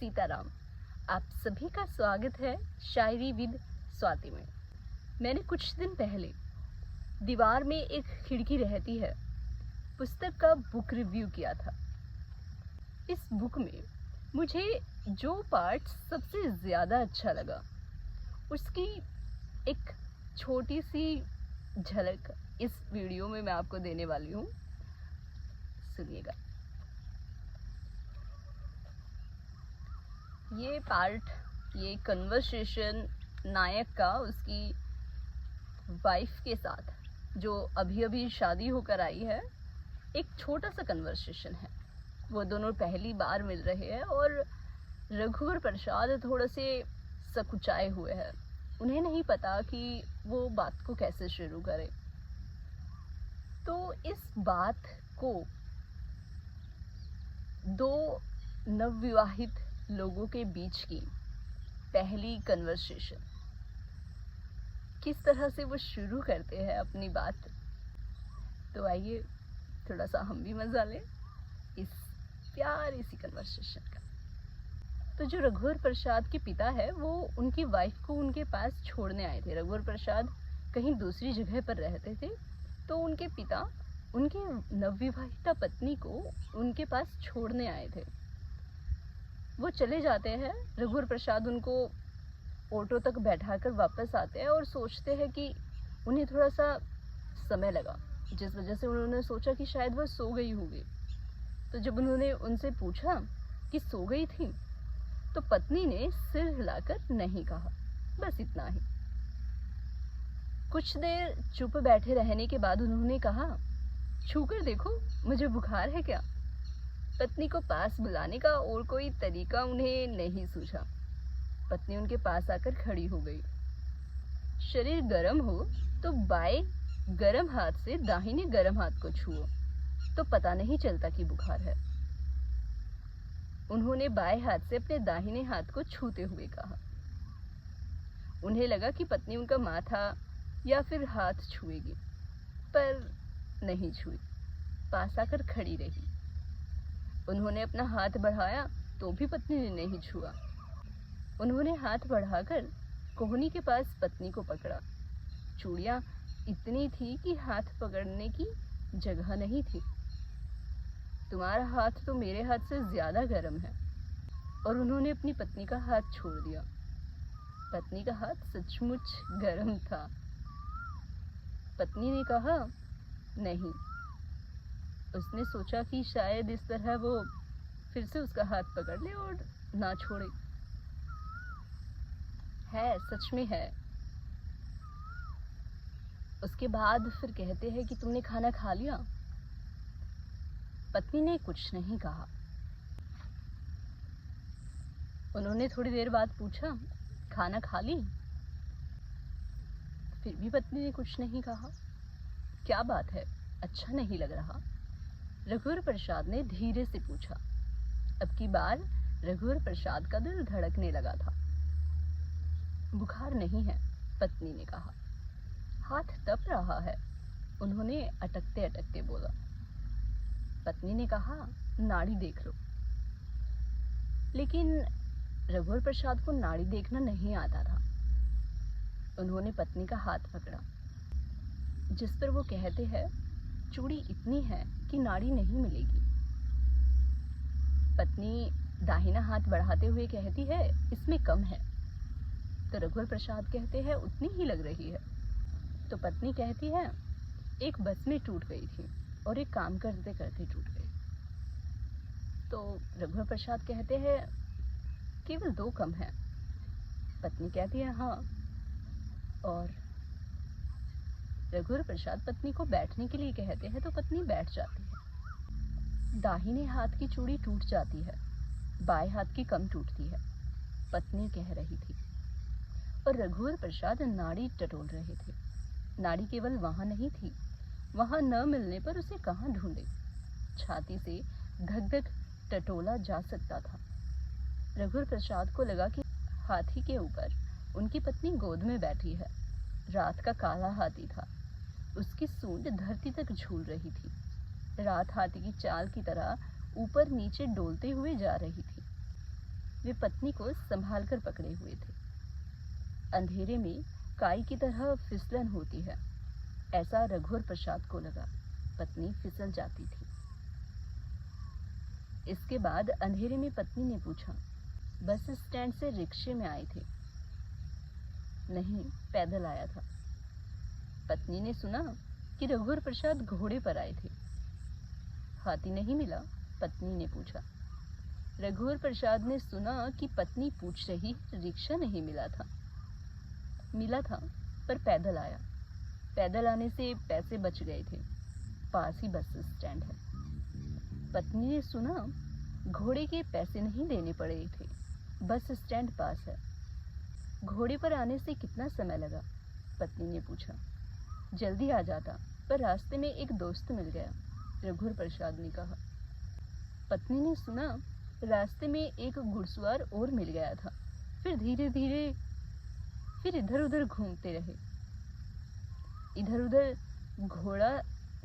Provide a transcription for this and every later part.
सीताराम। आप सभी का स्वागत है शायरी विद स्वाति में। मैंने कुछ दिन पहले दीवार में एक खिड़की रहती है पुस्तक का बुक रिव्यू किया था। इस बुक में मुझे जो पार्ट सबसे ज़्यादा अच्छा लगा उसकी एक छोटी सी झलक इस वीडियो में मैं आपको देने वाली हूँ। सुनिएगा। ये पार्ट, ये कन्वर्सेशन नायक का उसकी वाइफ के साथ, जो अभी अभी शादी होकर आई है, एक छोटा सा कन्वर्सेशन है। वो दोनों पहली बार मिल रहे हैं और रघुवर प्रसाद थोड़े से सकुचाए हुए हैं। उन्हें नहीं पता कि वो बात को कैसे शुरू करें। तो इस बात को दो नवविवाहित लोगों के बीच की पहली कन्वर्सेशन, किस तरह से वो शुरू करते हैं अपनी बात। तो आइए थोड़ा सा हम भी मजा लें इस प्यारी सी कन्वर्सेशन का। तो जो रघुवर प्रसाद के पिता है वो उनकी वाइफ को उनके पास छोड़ने आए थे। रघुवर प्रसाद कहीं दूसरी जगह पर रहते थे, तो उनके पिता उनकी नवविवाहिता पत्नी को उनके पास छोड़ने आए थे। वो चले जाते हैं। रघुवर प्रसाद उनको ऑटो तक बैठाकर वापस आते हैं और सोचते हैं कि उन्हें थोड़ा सा समय लगा, जिस वजह से उन्होंने सोचा कि शायद वह सो गई होगी। तो जब उन्होंने उनसे पूछा कि सो गई थी, तो पत्नी ने सिर हिलाकर नहीं कहा, बस इतना ही। कुछ देर चुप बैठे रहने के बाद उन्होंने कहा, छूकर देखो, मुझे बुखार है क्या? पत्नी को पास बुलाने का और कोई तरीका उन्हें नहीं सूझा। पत्नी उनके पास आकर खड़ी हो गई। शरीर गर्म हो तो बाएं गर्म हाथ से दाहिने गर्म हाथ को छुओ तो पता नहीं चलता कि बुखार है। उन्होंने बाएं हाथ से अपने दाहिने हाथ को छूते हुए कहा। उन्हें लगा कि पत्नी उनका माथा या फिर हाथ छुएगी, पर नहीं छुई, पास आकर खड़ी रही। उन्होंने अपना हाथ बढ़ाया तो भी पत्नी ने नहीं छुआ। उन्होंने हाथ बढ़ाकर कोहनी के पास पत्नी को पकड़ा। चूड़ियां इतनी थी कि हाथ पकड़ने की जगह नहीं थी। तुम्हारा हाथ तो मेरे हाथ से ज्यादा गर्म है। और उन्होंने अपनी पत्नी का हाथ छोड़ दिया। पत्नी का हाथ सचमुच गर्म था। पत्नी ने कहा, नहीं। उसने सोचा कि शायद इस तरह वो फिर से उसका हाथ पकड़ ले और ना छोड़े। है, सच में है। उसके बाद फिर कहते हैं कि तुमने खाना खा लिया? पत्नी ने कुछ नहीं कहा। उन्होंने थोड़ी देर बाद पूछा, खाना खा ली? फिर भी पत्नी ने कुछ नहीं कहा। क्या बात है, अच्छा नहीं लग रहा? रघुवर प्रसाद ने धीरे से पूछा। अब की बार रघुवर प्रसाद का दिल धड़कने लगा था। बुखार नहीं है, पत्नी ने कहा। हाथ तप रहा है, उन्होंने अटकते अटकते बोला। पत्नी ने कहा, नाड़ी देख लो। लेकिन रघुवर प्रसाद को नाड़ी देखना नहीं आता था। उन्होंने पत्नी का हाथ पकड़ा, जिस पर वो कहते हैं, चूड़ी इतनी है कि नाड़ी नहीं मिलेगी। पत्नी दाहिना हाथ बढ़ाते हुए कहती है, इसमें कम है। तो रघुवर प्रसाद कहते हैं, उतनी ही लग रही है। तो पत्नी कहती है, एक बस में टूट गई थी और एक काम करते करते टूट गई। तो रघुवर प्रसाद कहते हैं, केवल 2 कम है। पत्नी कहती है, हाँ। और रघुवर प्रसाद पत्नी को बैठने के लिए कहते हैं, तो पत्नी बैठ जाती है। दाहिने हाथ की चूड़ी टूट जाती है, बाएं हाथ की कम टूटती है, पत्नी कह रही थी। और रघुवर प्रसाद नाड़ी टटोल रहे थे। नाड़ी केवल वहां नहीं थी, वहां न मिलने पर उसे कहाँ ढूंढे। छाती से धक धक टटोला जा सकता था। रघुवर प्रसाद को लगा कि हाथी के ऊपर उनकी पत्नी गोद में बैठी है। रात का काला हाथी था, उसकी सूंड धरती तक झूल रही थी। रात हाथी की चाल की तरह ऊपर नीचे डोलते हुए जा रही थी। वे पत्नी को संभाल कर पकड़े हुए थे। अंधेरे में काई की तरह फिसलन होती है, ऐसा रघुवर प्रसाद को लगा। पत्नी फिसल जाती थी। इसके बाद अंधेरे में पत्नी ने पूछा, बस स्टैंड से रिक्शे में आए थे? नहीं, पैदल आया था। पत्नी ने सुना कि रघुवर प्रसाद घोड़े पर आए थे। हाथी नहीं मिला? पत्नी ने पूछा। रघुवर प्रसाद ने सुना कि पत्नी पूछ रही, रिक्शा नहीं मिला था? मिला था, पर पैदल आया। पैदल आने से पैसे बच गए थे, पास ही बस स्टैंड है। पत्नी ने सुना घोड़े के पैसे नहीं देने पड़े थे, बस स्टैंड पास है। घोड़े पर आने से कितना समय लगा? पत्नी ने पूछा। जल्दी आ जाता, पर रास्ते में एक दोस्त मिल गया, रघुवर प्रसाद ने कहा। पत्नी ने सुना रास्ते में एक घुड़सवार और मिल गया था। फिर धीरे धीरे फिर इधर उधर घूमते रहे, इधर उधर घोड़ा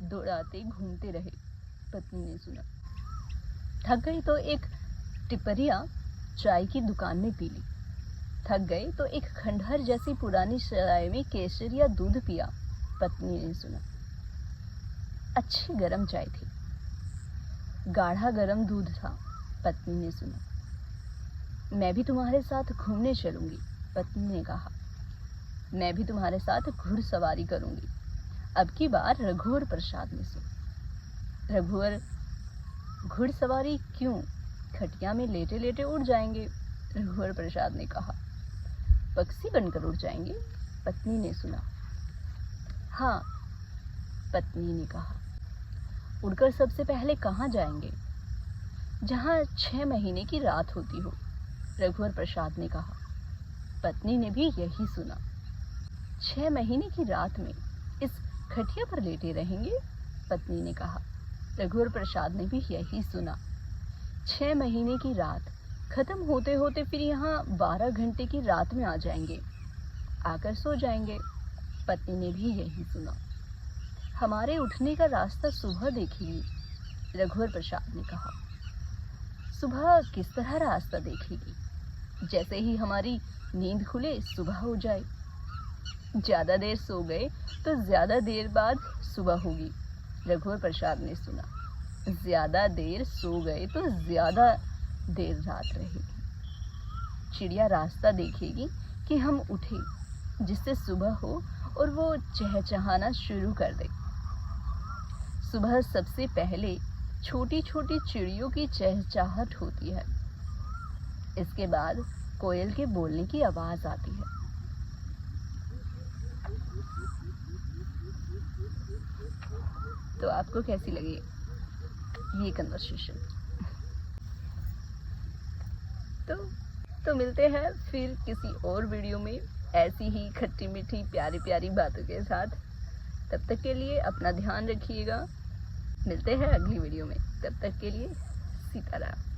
दौड़ाते घूमते रहे। पत्नी ने सुना। थक गई तो एक टिपरिया चाय की दुकान में पी ली। थक गए तो एक खंडहर जैसी पुरानी सराय में केसर या दूध पिया। पत्नी ने सुना। अच्छी गरम चाय थी, गाढ़ा गरम दूध था। पत्नी ने सुना। मैं भी तुम्हारे साथ घूमने चलूंगी, पत्नी ने कहा। मैं भी तुम्हारे साथ घुड़सवारी करूंगी। अब की बार रघुवर प्रसाद ने सुना। रघुवर, घुड़सवारी क्यों? खटिया में लेटे लेटे उड़ जाएंगे, रघुवर प्रसाद ने कहा। पक्षी बनकर उड़ जाएंगे, पत्नी ने सुना। हाँ, पत्नी ने कहा। उड़कर सबसे पहले कहाँ जाएंगे? जहाँ 6 महीने की रात होती हो, रघुवर प्रसाद ने कहा। पत्नी ने भी यही सुना। 6 महीने की रात में इस खटिया पर लेटे रहेंगे, पत्नी ने कहा। रघुवर प्रसाद ने भी यही सुना। 6 महीने की रात खत्म होते होते फिर यहाँ 12 घंटे की रात में आ जाएंगे, आकर सो जाएंगे, पत्नी ने भी यही सुना। हमारे उठने का रास्ता सुबह देखेगी, रघुवर प्रसाद ने कहा। सुबह किस तरह रास्ता देखेगी? जैसे ही हमारी नींद खुले सुबह हो जाए। ज्यादा देर सो गए तो ज्यादा देर बाद सुबह होगी, रघुवर प्रसाद ने सुना। ज्यादा देर सो गए तो ज्यादा देर रात रहेगी। चिड़िया रास्ता देखेगी कि हम उठे, जिससे सुबह हो और वो चहचहाना शुरू कर दे। सुबह सबसे पहले छोटी छोटी चिड़ियों की चहचहाट होती है। इसके बाद कोयल के बोलने की आवाज आती है। तो आपको कैसी लगी ये कन्वर्सेशन? तो मिलते हैं फिर किसी और वीडियो में ऐसी ही खट्टी मीठी प्यारी प्यारी बातों के साथ। तब तक के लिए अपना ध्यान रखिएगा। मिलते हैं अगली वीडियो में। तब तक के लिए सीताराम।